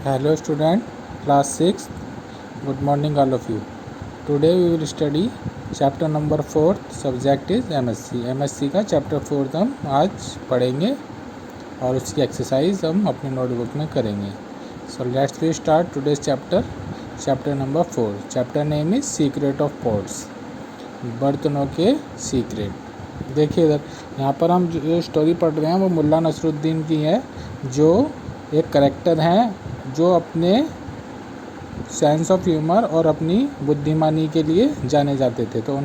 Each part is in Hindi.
Hello student, class 6. Good morning all of you. Today we will study chapter number 4. Subject is MSc. MSc का chapter 4 हम आज पढ़ेंगे और उसकी एक्सरसाइज हम अपने नोटबुक में करेंगे. So let's we start today's chapter number 4. Chapter name is Secret of Pots. बर्तनों के सीक्रेट. देखिए इधर यहाँ पर हम जो स्टोरी पढ़ रहे हैं वो मुल्ला नसरुद्दीन की है, जो एक करेक्टर हैं जो अपने सेंस ऑफ ह्यूमर और अपनी बुद्धिमानी के लिए जाने जाते थे. तो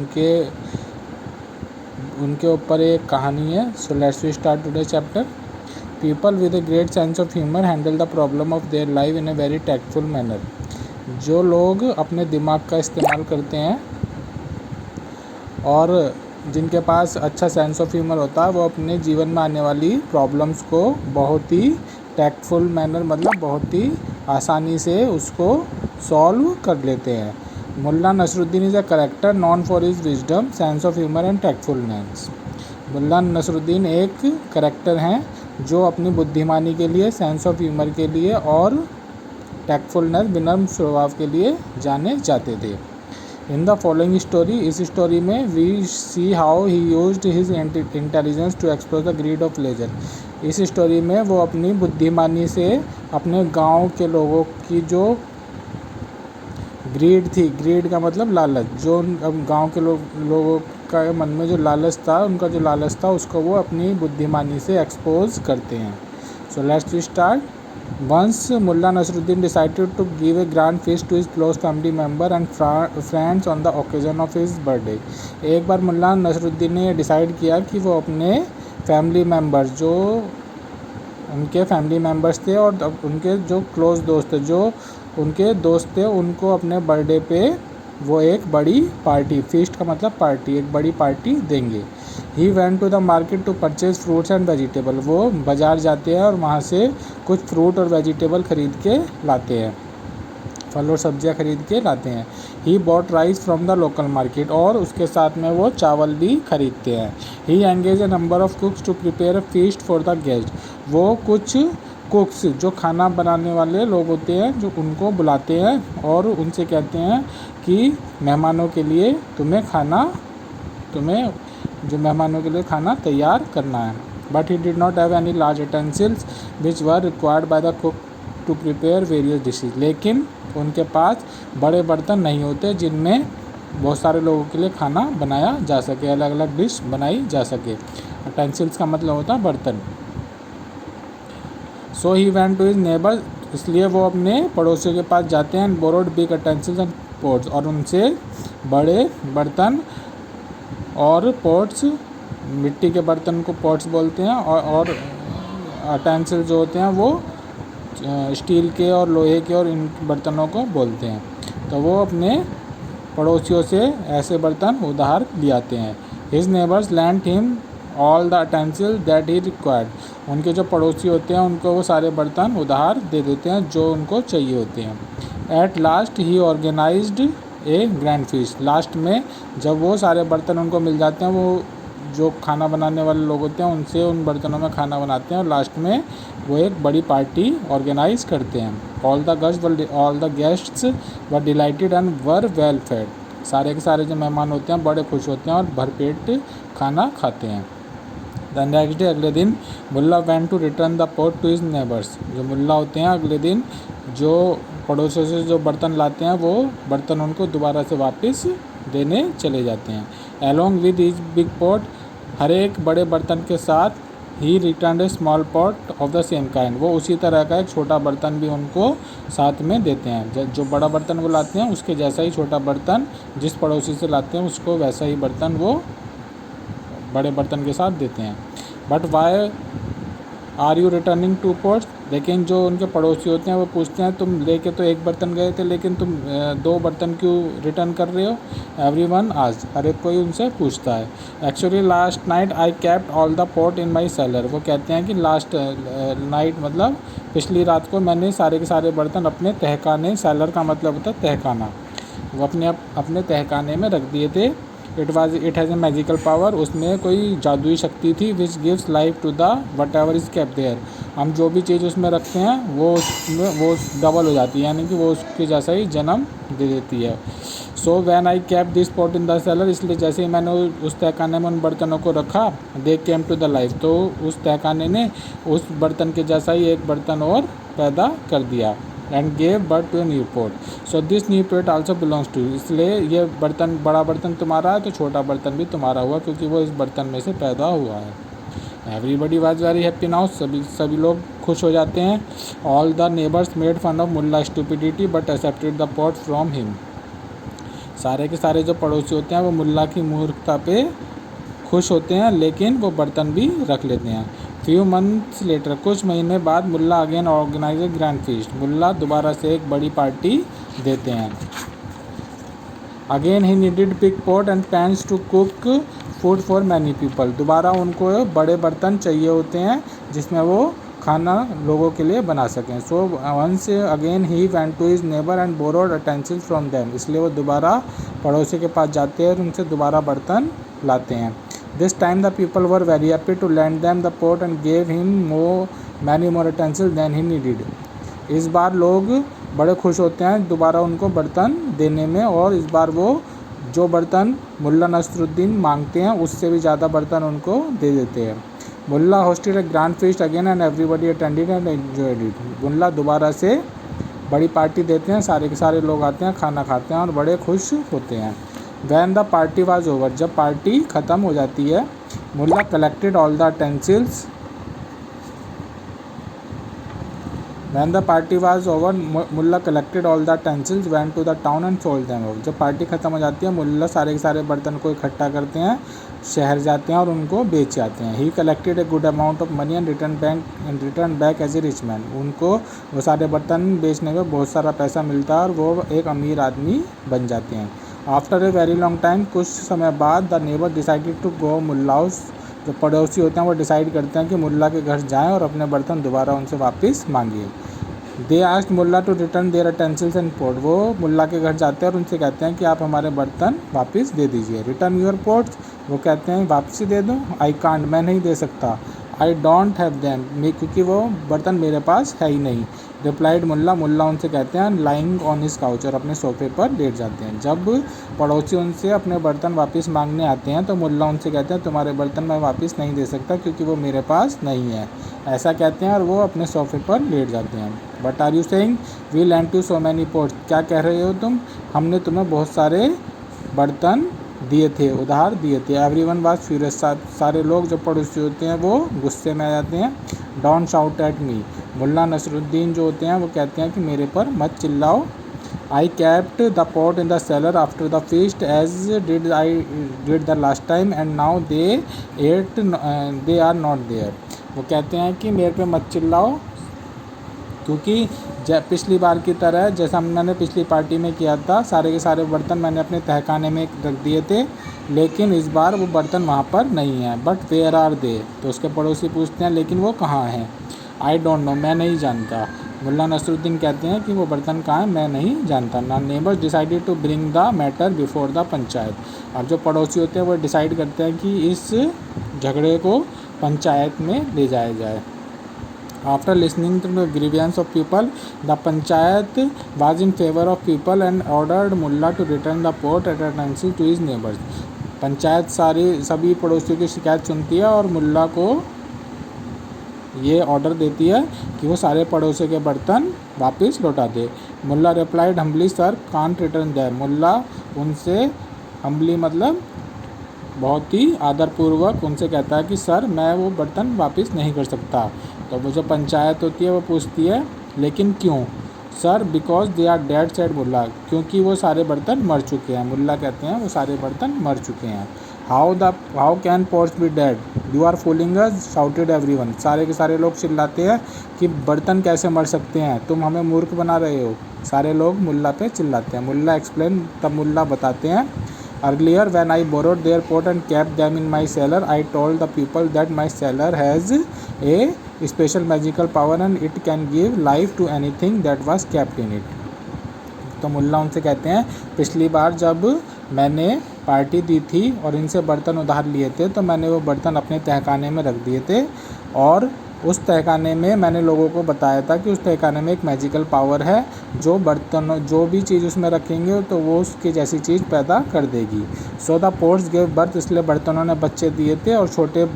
उनके ऊपर एक कहानी है. So let's we start today chapter. People with a great sense of humour handle the problem of their life in a very tactful manner. जो लोग अपने दिमाग का इस्तेमाल करते हैं और जिनके पास अच्छा सेंस ऑफ ह्यूमर होता है, वो अपने जीवन में आने वाली प्रॉब्लम्स को बहुत ही टैक्टफुल मैनर मतलब बहुत ही आसानी से उसको सॉल्व कर लेते हैं. Mulla Nasruddin is a character known for his wisdom, sense of humour and tactfulness. Mulla Nasruddin एक करेक्टर हैं जो अपनी बुद्धिमानी के लिए, सेंस ऑफ ह्यूमर के लिए और टैक्टफुलनेस विनम्र स्वभाव के लिए जाने जाते थे. इन द फॉलोइंग स्टोरी, इस स्टोरी में we see how he used his intelligence to explore the greed of leisure. इस स्टोरी में वो अपनी बुद्धिमानी से अपने गांव के लोगों की जो ग्रीड थी, ग्रीड का मतलब लालच, जो अब गांव के लोगों का मन में जो लालच था, उनका जो लालच था उसको वो अपनी बुद्धिमानी से एक्सपोज करते हैं. So let's start. Once Mullah Nasruddin decided to give a grand feast to his close family member and friends on the occasion of his birthday. एक बार मुल्ला नसरुद्दीन ने डिसाइड किया कि वो अपने फैमिली मेम्बर्स, जो उनके फैमिली मेम्बर्स थे और उनके जो क्लोज दोस्त थे, जो उनके दोस्त थे, उनको अपने बर्थडे पे वो एक बड़ी पार्टी, फीस्ट का मतलब पार्टी, एक बड़ी पार्टी देंगे. He went to the market to purchase fruits and vegetable. वो बाज़ार जाते हैं और वहाँ से कुछ फ्रूट और वेजिटेबल ख़रीद के लाते हैं, फल और सब्जियाँ ख़रीद के लाते हैं. He bought rice from the local market, और उसके साथ में वो चावल भी ख़रीदते हैं. He engage a number of cooks to prepare a feast for the guest. वो कुछ कुक्स, जो खाना बनाने वाले लोग होते हैं, जो उनको बुलाते हैं और उनसे कहते हैं कि मेहमानों के लिए जो मेहमानों के लिए खाना तैयार करना है. But he did not have any large utensils which were required by the cook to prepare various dishes. लेकिन उनके पास बड़े बर्तन नहीं होते जिनमें बहुत सारे लोगों के लिए खाना बनाया जा सके, अलग अलग डिश बनाई जा सके. यूटेंसिल्स का मतलब होता है बर्तन. So he went to his neighbour, इसलिए वो अपने पड़ोसियों के पास जाते हैं. And borrowed big utensils and pots, और उनसे बड़े बर्तन और पॉट्स, मिट्टी के बर्तन को पॉट्स बोलते हैं, और यूटेंसिल जो होते हैं वो स्टील के और लोहे के और इन बर्तनों को बोलते हैं. तो वो अपने पड़ोसियों से ऐसे बर्तन उधार लियाते हैं. His neighbours land him all the utensil that he required. उनके जो पड़ोसी होते हैं उनको वो सारे बर्तन उधार दे देते हैं जो उनको चाहिए होते हैं. At last he organised a grand feast. Last में जब वो सारे बर्तन उनको मिल जाते हैं, वो जो खाना बनाने वाले लोग होते हैं उनसे उन बर्तनों में खाना बनाते हैं और लास्ट में वो एक बड़ी पार्टी ऑर्गेनाइज करते हैं. All the guests were delighted and were well fade. सारे के सारे जो मेहमान होते हैं बड़े खुश होते हैं और भरपेट खाना खाते हैं. द नेक्स्ट डे, अगले दिन, Mulla went to return the pot to his neighbours. जो मुल्ला होते हैं अगले दिन जो पड़ोसियों से जो बर्तन लाते हैं वो बर्तन उनको दोबारा से वापस देने चले जाते हैं. Along with his big pot, हर एक बड़े बर्तन के साथ, he return a small pot of the same kind. वो उसी तरह का एक छोटा बर्तन भी उनको साथ में देते हैं. जो बड़ा बर्तन वो लाते हैं उसके जैसा ही छोटा बर्तन जिस पड़ोसी से लाते हैं उसको वैसा ही बर्तन वो बड़े बर्तन के साथ देते हैं. But why are you returning to pots. लेकिन जो उनके पड़ोसी होते हैं वो पूछते हैं, तुम लेके तो एक बर्तन गए थे लेकिन तुम दो बर्तन क्यों रिटर्न कर रहे हो. एवरीवन आज, हर एक कोई उनसे पूछता है. Actually last night I kept all the pot in my seller. वो कहते हैं कि लास्ट नाइट मतलब पिछली रात को मैंने सारे के सारे बर्तन अपने तहखाने, सेलर का मतलब होता है तहखाना, वो अपने तहखाने में रख दिए थे. It has a magical power, उसमें कोई जादुई शक्ति थी, which gives life to the whatever is kept there. हम जो भी चीज़ उसमें रखते हैं वो डबल हो जाती है, यानी कि वो उसके जैसा ही जन्म दे देती है। So when I kept this pot in the cellar, इसलिए जैसे ही मैंने उस तहखाने में उन बर्तनों को रखा, दे केम टू द लाइफ, तो उस तहखाने ने उस बर्तन के जैसा ही एक बर्तन और पैदा कर दिया। And gave birth to a new pot, so this new pot also belongs to, इसलिए ये बर्तन, बड़ा बर्तन तुम्हारा है तो छोटा बर्तन भी तुम्हारा हुआ, क्योंकि वो इस बर्तन में से पैदा हुआ है। Everybody was very happy now, सभी लोग खुश हो जाते हैं। All the neighbours made fun of Mulla stupidity but accepted the pot from him, सारे के सारे जो पड़ोसी होते हैं वो मुल्ला की मूर्खता पे खुश होते हैं, लेकिन वो बर्तन भी रख लेते हैं। फ्यू मंथ्स लेटर, कुछ महीने बाद, Mulla again organise a grand feast, Mulla दोबारा से एक बड़ी पार्टी देते हैं। Again he needed big pot and pans to cook food for many people, दोबारा उनको बड़े बर्तन चाहिए होते हैं जिसमें वो खाना लोगों के लिए बना सकें। So once again he went to his neighbour and borrowed utensils from them, इसलिए वो दोबारा पड़ोसी के पास जाते हैं और उनसे दोबारा बर्तन लाते हैं। This time the people were very happy to lend them the pot and gave him many more utensils than he needed, इस बार लोग बड़े खुश होते हैं दोबारा उनको बर्तन देने में, और इस बार वो जो बर्तन मुल्ला नसरुद्दीन मांगते हैं उससे भी ज़्यादा बर्तन उनको दे देते हैं। Mulla hosted a grand feast again and everybody attended and enjoyed it, Mulla दोबारा से बड़ी पार्टी देते हैं, सारे के सारे लोग आते हैं, खाना खाते हैं और बड़े खुश होते हैं। When the party was over, जब पार्टी ख़त्म हो जाती है, Mulla collected all the utensils, when the party was over Mulla collected all the utensils went to the town and sold them off, जब पार्टी ख़त्म हो जाती है मुल्ला सारे के सारे बर्तन को इकट्ठा करते हैं, शहर जाते हैं और उनको बेच आते हैं। He collected a good amount of money and return back as a rich man, उनको वो सारे बर्तन बेचने में बहुत सारा पैसा मिलता है और वो एक अमीर आदमी बन जाते हैं। After a very long time, कुछ समय बाद, the neighbour decided to go Mulla house, जो पड़ोसी होते हैं वो डिसाइड करते हैं कि मुल्ला के घर जाएं और अपने बर्तन दोबारा उनसे वापस मांगिए। They asked Mulla to return their utensils and pot, वो मुल्ला के घर जाते हैं और उनसे कहते हैं कि आप हमारे बर्तन वापस दे दीजिए। रिटर्न योर पॉट्स, वो कहते हैं वापसी दे दूँ। आई कांट, मैं नहीं दे सकता। आई डोंट हैव देम, क्योंकि वो बर्तन मेरे पास है ही नहीं। रिप्लाइड मुल्ला, मुल्ला उनसे कहते हैं लाइंग ऑन हिज काउच, और अपने सोफे पर लेट जाते हैं। जब पड़ोसी उनसे अपने बर्तन वापस मांगने आते हैं तो मुल्ला उनसे कहते हैं तुम्हारे बर्तन मैं वापस नहीं दे सकता क्योंकि वो मेरे पास नहीं है, ऐसा कहते हैं और वो अपने सोफे पर लेट जाते हैं। But are you saying we lent you so many pots, क्या कह रहे हो तुम, हमने तुम्हें बहुत सारे बर्तन दिए थे, उधार दिए थे। एवरीवन वाज फ्यूरियस, सारे लोग जो पड़ोसी होते हैं वो गुस्से में आ जाते हैं। Don't shout at me, Mulla Nasruddin जो होते हैं वो कहते हैं कि मेरे पर मत चिल्लाओ। I kept the pot in the cellar after the feast as did the last time and now they are not there, वो कहते हैं कि मेरे पे मत चिल्लाओ क्योंकि पिछली बार की तरह जैसा मैंने पिछली पार्टी में किया था, सारे के सारे बर्तन मैंने अपने तहखाने में रख दिए थे, लेकिन इस बार वो बर्तन वहाँ पर नहीं हैं। बट वेयर आर दे, तो उसके पड़ोसी पूछते हैं लेकिन वो कहाँ हैं। आई डोंट नो, मैं नहीं जानता। मुल्ला नसरुद्दीन कहते हैं कि वो बर्तन कहाँ हैं, मैं नहीं जानता। ना neighbours decided to bring the matter before the panchayat, अब जो पड़ोसी होते हैं वो डिसाइड करते हैं कि इस झगड़े को पंचायत में ले जाया जाए। After listening to the grievance of people, the panchayat was in favor of people and ordered Mulla to return the pot at attention to his neighbors. Panchayat सभी पड़ोसियों की शिकायत सुनती है और मुल्ला को ये ऑर्डर देती है कि वो सारे पड़ोसियों के बर्तन वापस लौटा दे। Mulla replied humbly sir can't return them, Mulla उनसे हम्बली मतलब बहुत ही आदरपूर्वक उनसे कहता है कि सर मैं वो बर्तन वापस नहीं कर सकता। तो वो जो पंचायत होती है वो पूछती है लेकिन क्यों। Sir because they are dead said Mulla, क्योंकि वो सारे बर्तन मर चुके हैं। मुल्ला कहते हैं वो सारे बर्तन मर चुके हैं। How can pots be dead, you are fooling us shouted everyone, सारे के सारे लोग चिल्लाते हैं कि बर्तन कैसे मर सकते हैं, तुम हमें मूर्ख बना रहे हो। सारे लोग मुल्ला पे चिल्लाते हैं। मुल्ला एक्सप्लेन, तब मुल्ला बताते हैं Earlier, when I borrowed their pot and kept them in my cellar, I told the people that my cellar has a special magical power and it can give life to anything that was kept in it. तो मुल्ला उनसे कहते हैं पिछली बार जब मैंने पार्टी दी थी और इनसे बर्तन उधार लिए थे, तो मैंने वो बर्तन अपने तहखाने में रख दिए थे और उस तहखाने में मैंने लोगों को बताया था कि उस तहखाने में एक मैजिकल पावर है, जो बर्तन जो भी चीज़ उसमें रखेंगे तो वो उसकी जैसी चीज़ पैदा कर देगी। So the pots give birth, इसलिए बर्तनों ने बच्चे दिए थे और छोटे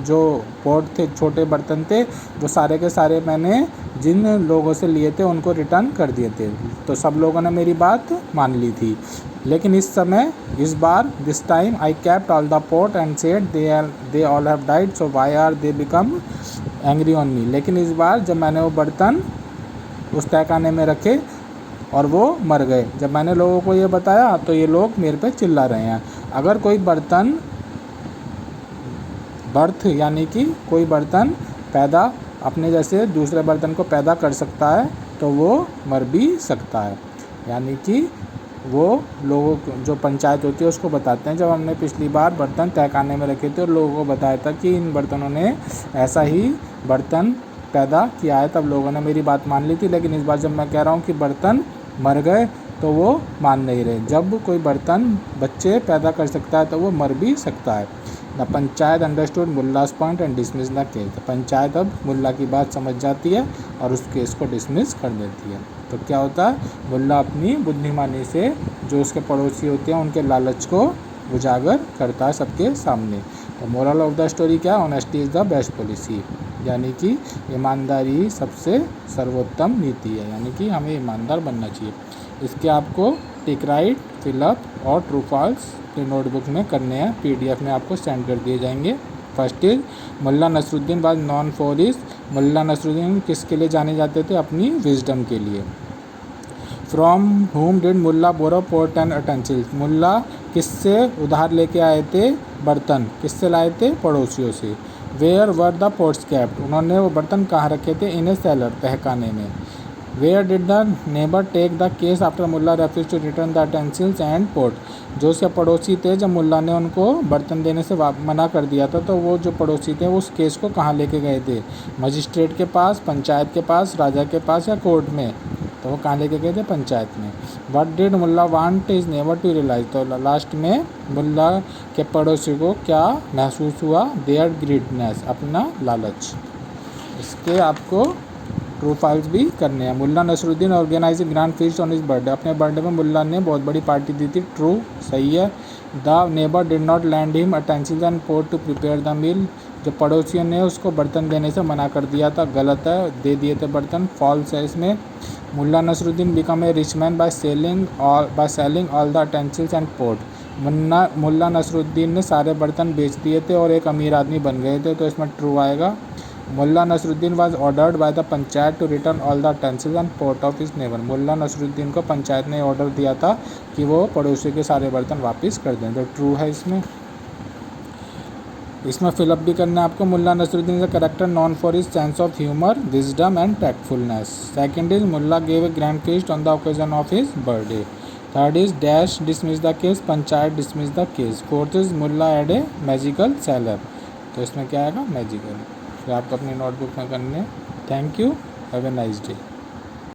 जो पोट थे, छोटे बर्तन थे, वो सारे के सारे मैंने जिन लोगों से लिए थे उनको रिटर्न कर दिए थे। तो सब लोगों ने मेरी बात मान ली थी। लेकिन इस बार this time I kept all the pot and said they all have died, so why are they become angry on me. लेकिन इस बार जब मैंने वो बर्तन उस तहखाने में रखे और वो मर गए, जब मैंने लोगों को ये बताया तो ये लोग मेरे पे चिल्ला रहे हैं। अगर कोई बर्तन बर्थ यानी कि कोई बर्तन पैदा अपने जैसे दूसरे बर्तन को पैदा कर सकता है तो वो मर भी सकता है। यानी कि वो लोगों को जो पंचायत होती है उसको बताते हैं। जब हमने पिछली बार बर्तन तहखाने में रखे थे और लोगों को बताया था कि इन बर्तनों ने ऐसा ही बर्तन पैदा किया है, तब लोगों ने मेरी बात मान ली थी। लेकिन इस बार जब मैं कह रहा हूँ कि बर्तन मर गए तो वो मान नहीं रहे। जब कोई बर्तन बच्चे पैदा कर सकता है तो वो मर भी सकता है। The panchayat understood Mulla's point and dismiss the case. Panchayat अब मुल्ला की बात समझ जाती है और उस केस को डिसमिस कर देती है। तो क्या होता है, मुल्ला अपनी बुद्धिमानी से जो उसके पड़ोसी होते हैं उनके लालच को उजागर करता है सबके सामने। तो मोरल ऑफ द स्टोरी क्या, honesty is the best policy, यानी कि ईमानदारी सबसे सर्वोत्तम नीति है, यानी कि हमें ईमानदार बनना चाहिए। इसके आपको टिक राइट, फिलअप और ट्रू फॉल्स के नोटबुक में करने हैं, PDF में आपको सेंड कर दिए जाएंगे। First is Mulla Nasruddin was known for his, Mulla Nasruddin किसके लिए जाने जाते थे, अपनी विजडम के लिए। From home did Mulla borrow pot and utensils, Mulla किससे उधार लेके आए थे, बर्तन किससे लाए थे, पड़ोसियों से। Where were the pots kept, उन्होंने वो बर्तन कहाँ रखे थे, इन ए सेलर, तहखाने में। Where did the neighbour take the case after Mulla refuse to return the utensils and pot, जो उसके पड़ोसी थे जब मुल्ला ने उनको बर्तन देने से मना कर दिया था तो वो जो पड़ोसी थे वो उस केस को कहाँ लेके गए थे, मजिस्ट्रेट के पास, पंचायत के पास, राजा के पास या कोर्ट में। तो वो कहाँ लेके गए थे, पंचायत में। What did Mulla want is never to realise, तो लास्ट में मुल्ला के पड़ोसी को क्या महसूस हुआ, देयर ग्रीडनेस, अपना लालच। इसके आपको ट्रू फॉल्स भी करने हैं। Mulla Nasruddin organise grand feast on his birthday, अपने बर्थडे में मुल्ला ने बहुत बड़ी पार्टी दी थी, ट्रू, सही है। The neighbour did not lend him utensils and pot to prepare the meal, जो पड़ोसियों ने उसको बर्तन देने से मना कर दिया था, गलत है, दे दिए थे बर्तन, फॉल्स है इसमें। Mulla Nasruddin become a rich man by selling all the utensils and pot, Mulla Nasruddin ने सारे बर्तन बेच दिए थे और एक अमीर आदमी बन गए थे, तो इसमें ट्रू आएगा। Mulla Nasruddin was ordered by the panchayat to return all the utensils and pot of his neighbour, Mulla Nasruddin को पंचायत ने ऑर्डर दिया था कि वो पड़ोसी के सारे बर्तन वापस कर दें, तो ट्रू है इसमें फिलअप भी करना है आपको। Mulla Nasruddin is a character known for his sense of humour, wisdom and tactfulness. Second is Mulla gave a grand feast on the occasion of his birthday. Third is dash dismiss the case, panchayat dismiss the case. Fourth is Mulla had a magical seller, तो इसमें क्या आएगा, मैजिकल। तो आप अपनी नोटबुक में करने। Thank you, have a nice day.